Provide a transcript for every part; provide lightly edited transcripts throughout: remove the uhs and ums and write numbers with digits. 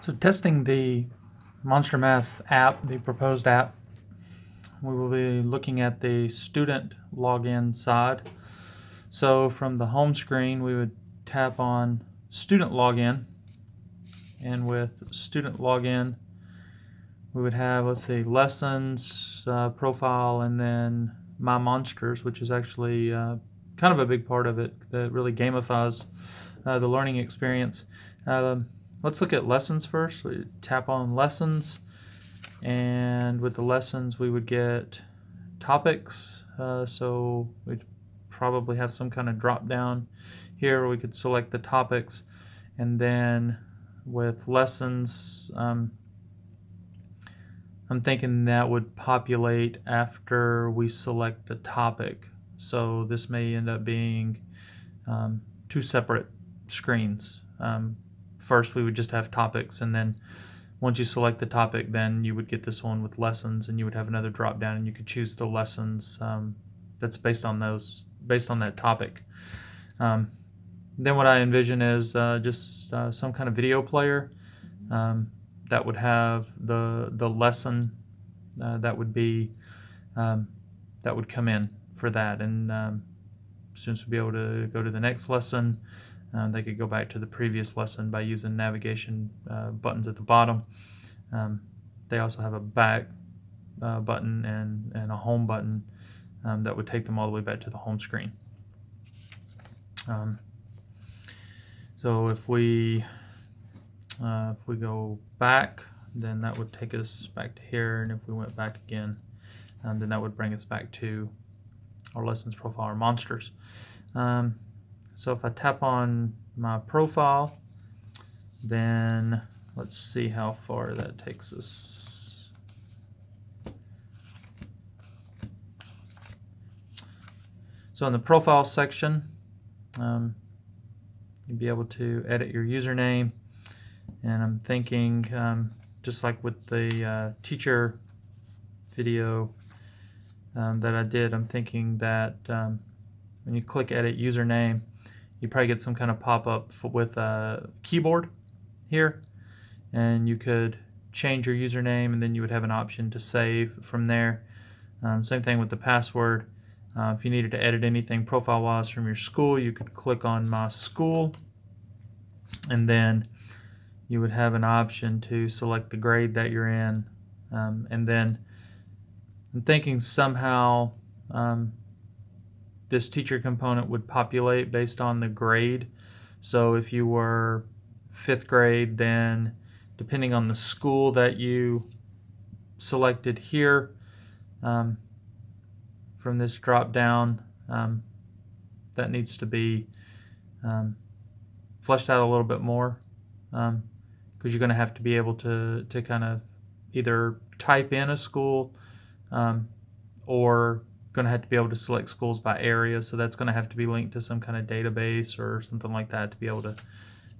So testing the Monster Math app, the proposed app, we will be looking at the student login side. So from the home screen, we would tap on student login, and with student login, we would have, let's see, lessons, profile, and then my monsters, which is actually kind of a big part of it that really gamifies the learning experience. Let's look at lessons first. We tap on lessons, and with the lessons we would get topics. So we'd probably have some kind of drop down here where we could select the topics, and then with lessons, I'm thinking that would populate after we select the topic. So this may end up being two separate screens. First we would just have topics, and then once you select the topic, then you would get this one with lessons, and you would have another drop down, and you could choose the lessons that's based on that topic. Then what I envision is just some kind of video player that would have the lesson that would be that would come in for that, and students would be able to go to the next lesson. They could go back to the previous lesson by using navigation buttons at the bottom. They also have a back button and a home button that would take them all the way back to the home screen. So if we go back, then that would take us back to here, and if we went back again, then that would bring us back to our lessons profile, our monsters. So if I tap on my profile, then let's see how far that takes us. So in the profile section, you'll be able to edit your username, and I'm thinking just like with the teacher video that I did, I'm thinking that when you click edit username, you probably get some kind of pop-up with a keyboard here, and you could change your username, and then you would have an option to save from there. Same thing with the password. If you needed to edit anything profile-wise from your school, you could click on My School, and then you would have an option to select the grade that you're in, and then I'm thinking somehow this teacher component would populate based on the grade. So if you were 5th grade, then depending on the school that you selected here from this drop down, that needs to be fleshed out a little bit more, because you're going to have to be able to kind of either type in a school or going to have to be able to select schools by area. So that's going to have to be linked to some kind of database or something like that to be able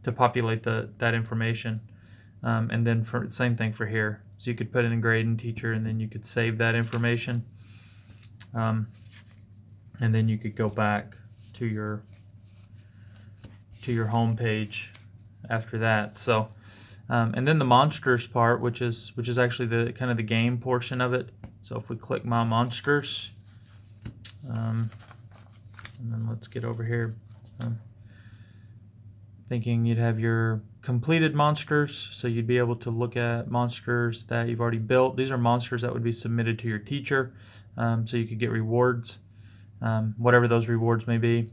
to populate that information. And then for same thing for here. So you could put in a grade and teacher, and then you could save that information. And then you could go back to your home page after that. So and then the monsters part, which is actually the kind of the game portion of it. So if we click My Monsters, and then let's get over here. Thinking you'd have your completed monsters, so you'd be able to look at monsters that you've already built. These are monsters that would be submitted to your teacher, so you could get rewards, whatever those rewards may be.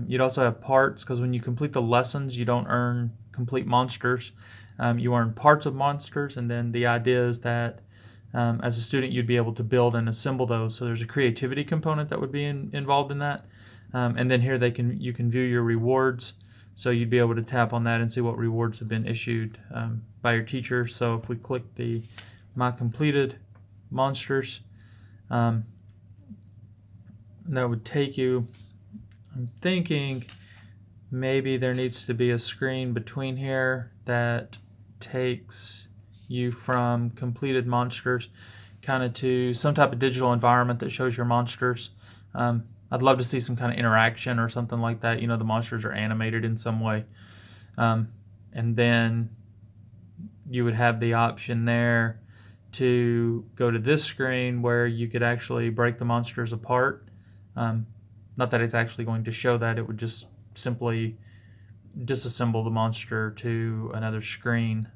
You'd also have parts, because when you complete the lessons, you don't earn complete monsters. You earn parts of monsters, and then the idea is that as a student you'd be able to build and assemble those. So there's a creativity component that would be involved in that. And then here you can view your rewards. So you'd be able to tap on that and see what rewards have been issued by your teacher. So if we click the My Completed Monsters, that would take you, I'm thinking maybe there needs to be a screen between here that takes you from completed monsters kind of to some type of digital environment that shows your monsters. I'd love to see some kind of interaction or something like that. The monsters are animated in some way. And then you would have the option there to go to this screen where you could actually break the monsters apart. Not that it's actually going to show that, it would just simply disassemble the monster to another screen.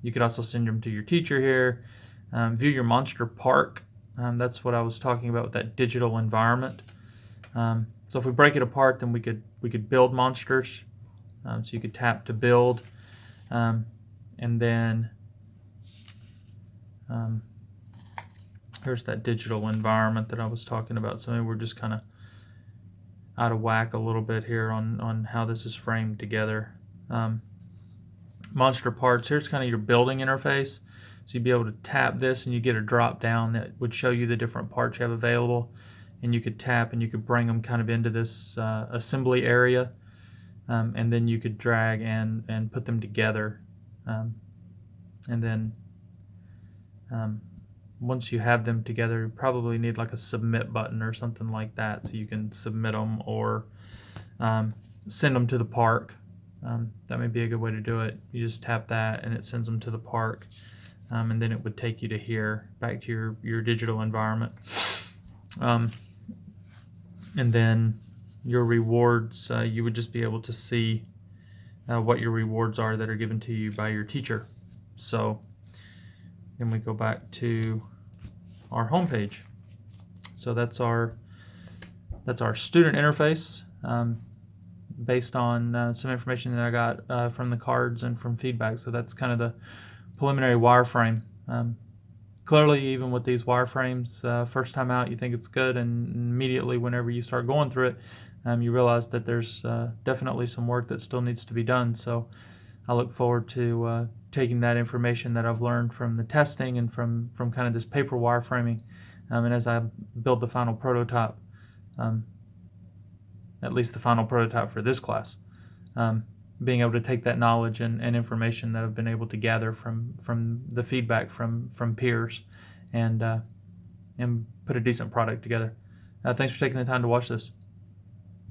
You could also send them to your teacher here. View your monster park. That's what I was talking about with that digital environment. So if we break it apart, then we could build monsters. So you could tap to build, and then here's that digital environment that I was talking about. So maybe we're just kind of out of whack a little bit here on how this is framed together. Monster parts, here's kind of your building interface. So you'd be able to tap this and you get a drop down that would show you the different parts you have available, and you could tap and you could bring them kind of into this assembly area, and then you could drag and put them together, and then once you have them together, you probably need like a submit button or something like that, so you can submit them or send them to the park. That may be a good way to do it. You just tap that and it sends them to the park, and then it would take you to here, back to your digital environment. And then your rewards, you would just be able to see what your rewards are that are given to you by your teacher. So then we go back to our home page. So that's our student interface, based on some information that I got from the cards and from feedback. So that's kind of the preliminary wireframe. Clearly, even with these wireframes, first time out you think it's good, and immediately whenever you start going through it, you realize that there's definitely some work that still needs to be done. So I look forward to taking that information that I've learned from the testing and from kind of this paper wireframing, and as I build the final prototype, at least the final prototype for this class, being able to take that knowledge and information that I've been able to gather from the feedback from peers, and put a decent product together. Thanks for taking the time to watch this.